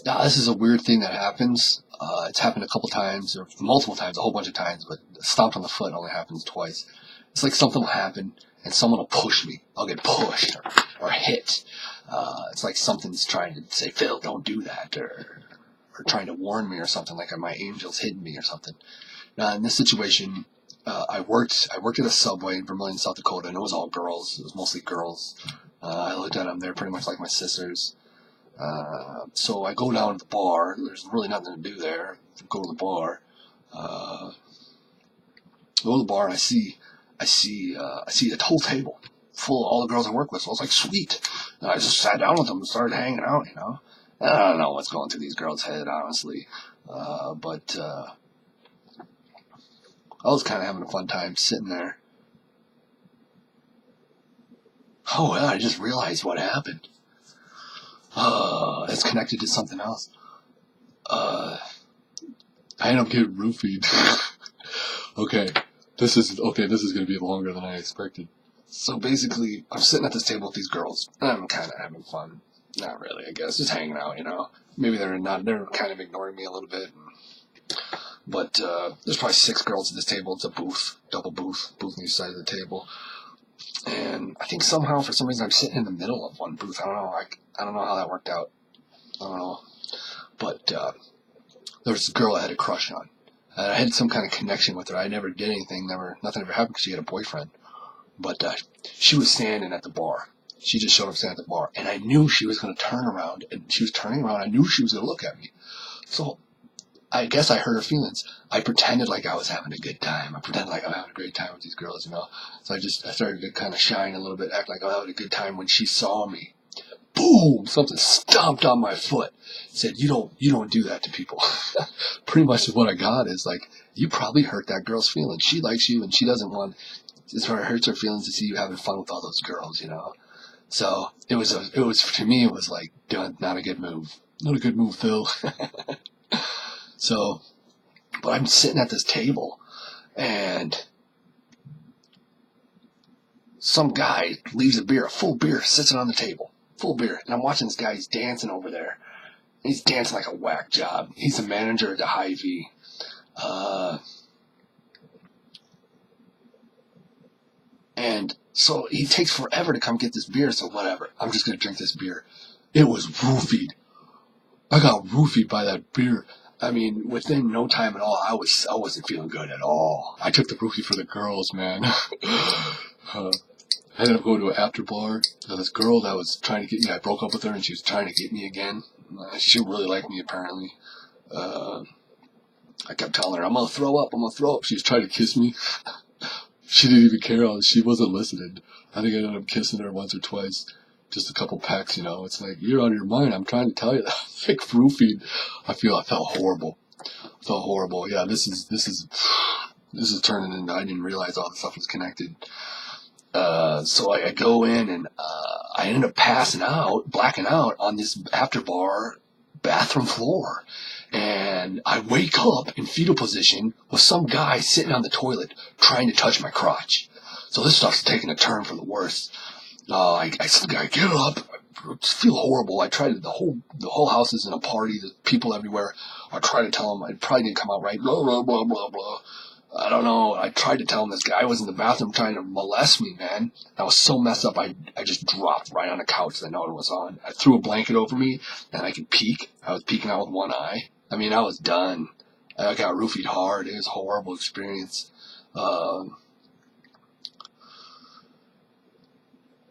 Now, this is a weird thing that happens. It's happened a couple times, or multiple times, a whole bunch of times, but stomped on the foot only happens twice. It's like something will happen, and someone will push me. I'll get pushed or hit. It's like something's trying to say, Phil, don't do that, or trying to warn me or something, like my angel's hitting me or something. Now, in this situation, I worked at a Subway in Vermillion, South Dakota, and it was all girls. It was mostly girls. I looked at them; they're pretty much like my sisters. So I go down to the bar. There's really nothing to do there. Go to the bar. Uh, Go to the bar and I see a whole table full of all the girls I work with. So I was like, sweet. And I just sat down with them and started hanging out. And I don't know what's going through these girls' head, honestly. But I was kind of having a fun time sitting there. Oh, yeah, I just realized what happened. It's connected to something else. Uh, I ended up getting roofied. Okay, this is going to be longer than I expected. So basically, I'm sitting at this table with these girls, and I'm kind of having fun. Not really, I guess, just hanging out. Maybe they're kind of ignoring me a little bit. But there's probably 6 girls at this table. It's a booth, double booth on each side of the table. And I think somehow, for some reason, I'm sitting in the middle of one booth. I don't know. I don't know how that worked out. I don't know. But there was this girl I had a crush on. I had some kind of connection with her. I never did anything. Nothing ever happened because she had a boyfriend. But she was standing at the bar. She just showed up standing at the bar. And I knew she was going to turn around. And she was turning around. I knew she was going to look at me. So I guess I hurt her feelings. I pretended like I was having a good time. I pretended like I'm having a great time with these girls. So I started to kind of shine a little bit, act like I was having a good time when she saw me. Boom! Something stomped on my foot. Said, you don't do that to people. Pretty much what I got is like, you probably hurt that girl's feelings. She likes you and she doesn't want, it hurts her feelings to see you having fun with all those girls. So it was to me, it was like, not a good move. Not a good move, Phil. So, but I'm sitting at this table and some guy leaves a full beer, sits it on the table. Full beer. And I'm watching this guy, he's dancing over there. He's dancing like a whack job. He's the manager at the Hy-Vee. And so he takes forever to come get this beer, so whatever. I'm just going to drink this beer. It was roofied. I got roofied by that beer. I mean, within no time at all, I wasn't feeling good at all. I took the roofie for the girls, man. I ended up going to an after bar. This girl that was trying to get me, I broke up with her and she was trying to get me again. She really liked me, apparently. I kept telling her, I'm going to throw up. She was trying to kiss me. She didn't even care. She wasn't listening. I think I ended up kissing her once or twice. Just a couple pecks. It's like, you're on your mind. I'm trying to tell you that. Like roofied. I felt horrible. Yeah, this is turning into, I didn't realize all this stuff was connected. So I go in and I end up blacking out on this after bar bathroom floor. And I wake up in fetal position with some guy sitting on the toilet trying to touch my crotch. So this stuff's taking a turn for the worse. I get up. I feel horrible. I tried the whole house is in a party. There's people everywhere. I tried to tell him I probably didn't come out right. Blah blah blah blah blah. I don't know. I tried to tell him this guy was in the bathroom trying to molest me, man. I was so messed up, I just dropped right on the couch that no one was on. I threw a blanket over me, and I could peek. I was peeking out with one eye. I mean, I was done. I got roofied hard. It was a horrible experience.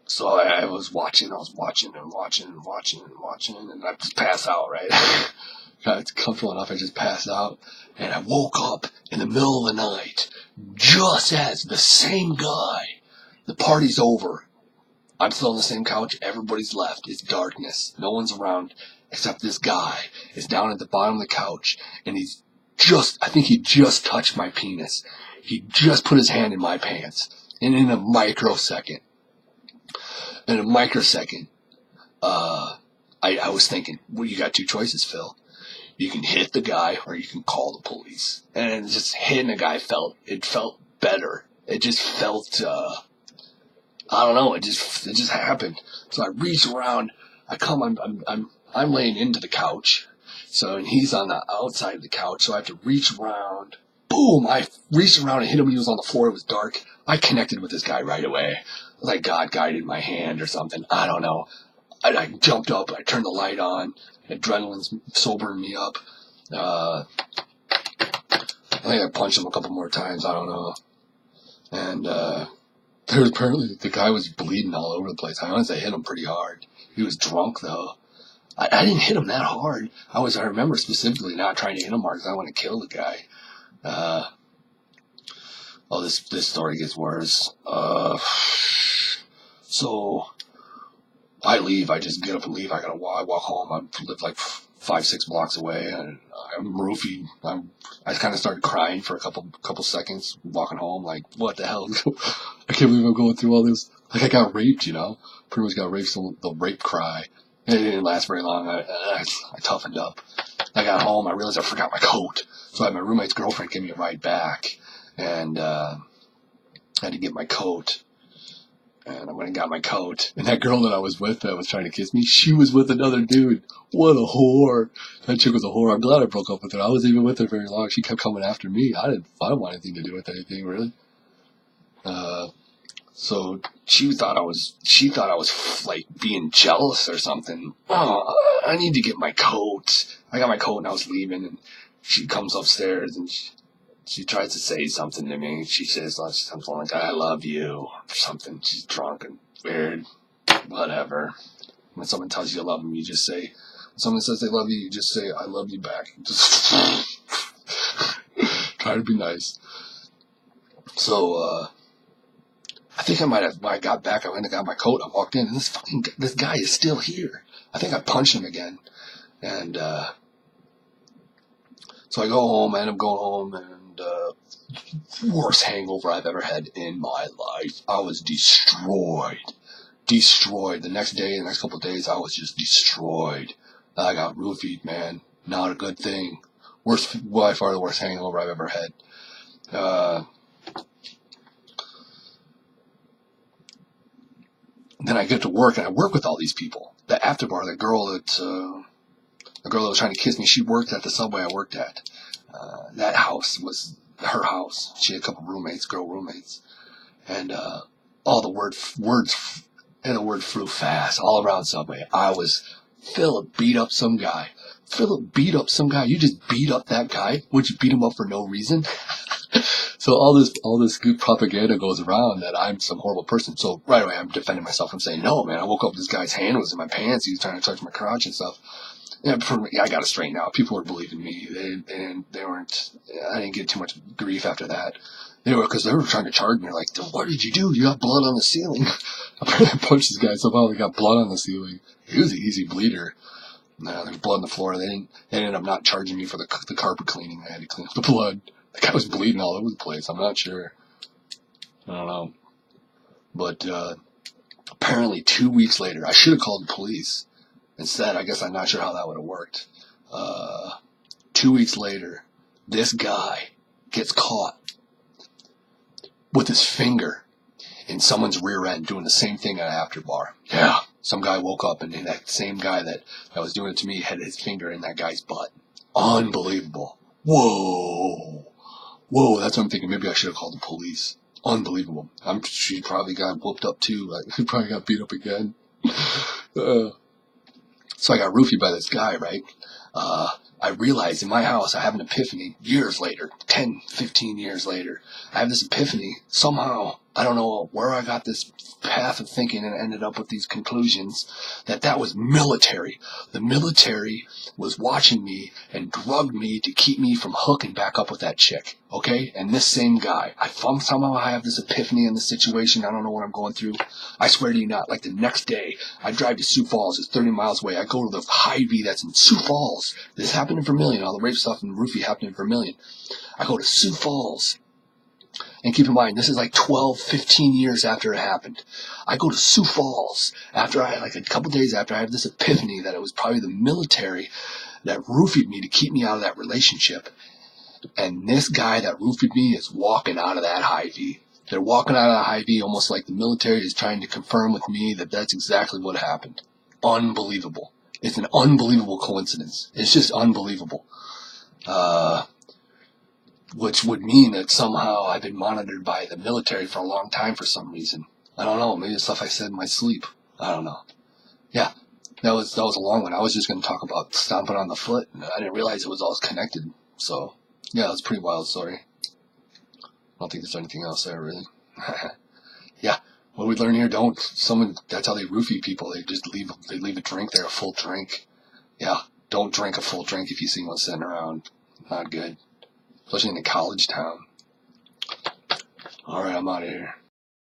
So I was watching and watching, and I just pass out, right? Got comfortable enough, I just passed out. And I woke up in the middle of the night, just as the same guy. The party's over. I'm still on the same couch. Everybody's left. It's darkness. No one's around except this guy is down at the bottom of the couch. And I think he just touched my penis. He just put his hand in my pants. And in a microsecond, I was thinking, well, you got 2 choices, Phil. You can hit the guy or you can call the police. And just hitting the guy felt better. It just felt, I don't know, it just happened. So I reach around, I'm laying into the couch, So and he's on the outside of the couch, so I have to reach around. Boom! I reached around and hit him. He was on the floor. It was dark. I connected with this guy right away. Like God guided my hand or something. I don't know. I jumped up. I turned the light on. Adrenaline's sobering me up. I think I punched him a couple more times. I don't know. And there was apparently the guy was bleeding all over the place. I honestly hit him pretty hard. He was drunk though. I didn't hit him that hard. I remember specifically not trying to hit him hard because I want to kill the guy. This story gets worse. So I leave. I just get up and leave. I walk home. I live like 5-6 blocks away, and I'm roofied. I kind of started crying for a couple seconds, walking home. Like, what the hell? I can't believe I'm going through all this. Like, I got raped, Pretty much got raped. So the rape cry. It didn't last very long. I toughened up. I got home. I realized I forgot my coat. So I had my roommate's girlfriend give me a ride back, and I had to get my coat. And I went and got my coat. And that girl that I was with that was trying to kiss me, she was with another dude. What a whore. That chick was a whore. I'm glad I broke up with her. I wasn't even with her very long. She kept coming after me. I didn't want anything to do with anything, really. So she thought I was like being jealous or something. Oh, I need to get my coat. I got my coat and I was leaving, and she comes upstairs and she tries to say something to me. She says something like, I love you, or something. She's drunk and weird. Whatever. When someone tells you you love them, you just say, when someone says they love you, you just say, I love you back. Just try to be nice. So, I think when I got back, I went and got my coat. I walked in, and this guy is still here. I think I punched him again. And, so I go home. I end up going home, and, worst hangover I've ever had in my life. I was destroyed. The next day, the next couple of days, I was just destroyed. I got roofied, man. Not a good thing. By far the worst hangover I've ever had. Then I get to work, and I work with all these people. The after bar, the girl that was trying to kiss me, she worked at the Subway I worked at. That house was her house. She had a couple roommates, girl roommates. And all the word flew fast all around Subway. Philip beat up some guy. You just beat up that guy? Would you beat him up for no reason? So all this good propaganda goes around that I'm some horrible person. So right away I'm defending myself. I'm saying, no, man, I woke up, this guy's hand was in my pants. He was trying to touch my crotch and stuff. Yeah, I got it straightened out. People were believing me. They weren't. I didn't get too much grief after that. Because they were trying to charge me. They're like, what did you do? You got blood on the ceiling. I punched this guy. Somehow he got blood on the ceiling. He was an easy bleeder. There was blood on the floor. They ended up not charging me for the carpet cleaning. I had to clean up the blood. The guy was bleeding all over the place. I'm not sure. I don't know. But apparently 2 weeks later, I should have called the police. Instead, I guess I'm not sure how that would have worked. 2 weeks later, this guy gets caught with his finger in someone's rear end doing the same thing at an after bar. Yeah. Some guy woke up, and that same guy that was doing it to me had his finger in that guy's butt. Unbelievable. Whoa. That's what I'm thinking. Maybe I should have called the police. Unbelievable. She probably got whooped up too. She probably got beat up again. So I got roofied by this guy, right? I realized in my house, I have an epiphany years later, 10, 15 years later. I have this epiphany. Somehow, I don't know where I got this path of thinking and ended up with these conclusions that was military. The military was watching me and drugged me to keep me from hooking back up with that chick. Okay? And this same guy. Somehow I have this epiphany in this situation. I don't know what I'm going through. I swear to you not. Like the next day, I drive to Sioux Falls. It's 30 miles away. I go to the Hy-Vee that's in Sioux Falls. This happened in Vermilion. All the rape stuff and roofie happened in Vermilion. I go to Sioux Falls. And keep in mind, this is like 12, 15 years after it happened. I go to Sioux Falls like a couple days after I have this epiphany that it was probably the military that roofied me to keep me out of that relationship. And this guy that roofied me is walking out of that Hy-Vee. They're walking out of the Hy-Vee almost like the military is trying to confirm with me that that's exactly what happened. Unbelievable. It's an unbelievable coincidence. It's just unbelievable. Which would mean that somehow I've been monitored by the military for a long time for some reason. I don't know. Maybe the stuff I said in my sleep. I don't know. Yeah, that was a long one. I was just going to talk about stomping on the foot, and I didn't realize it was all connected. So, yeah, it's a pretty wild story. I don't think there's anything else there, really. Yeah, what we learn here, that's how they roofie people. They just leave a drink there, a full drink. Yeah, don't drink a full drink if you see one sitting around. Not good. Especially in a college town. Alright, I'm out of here.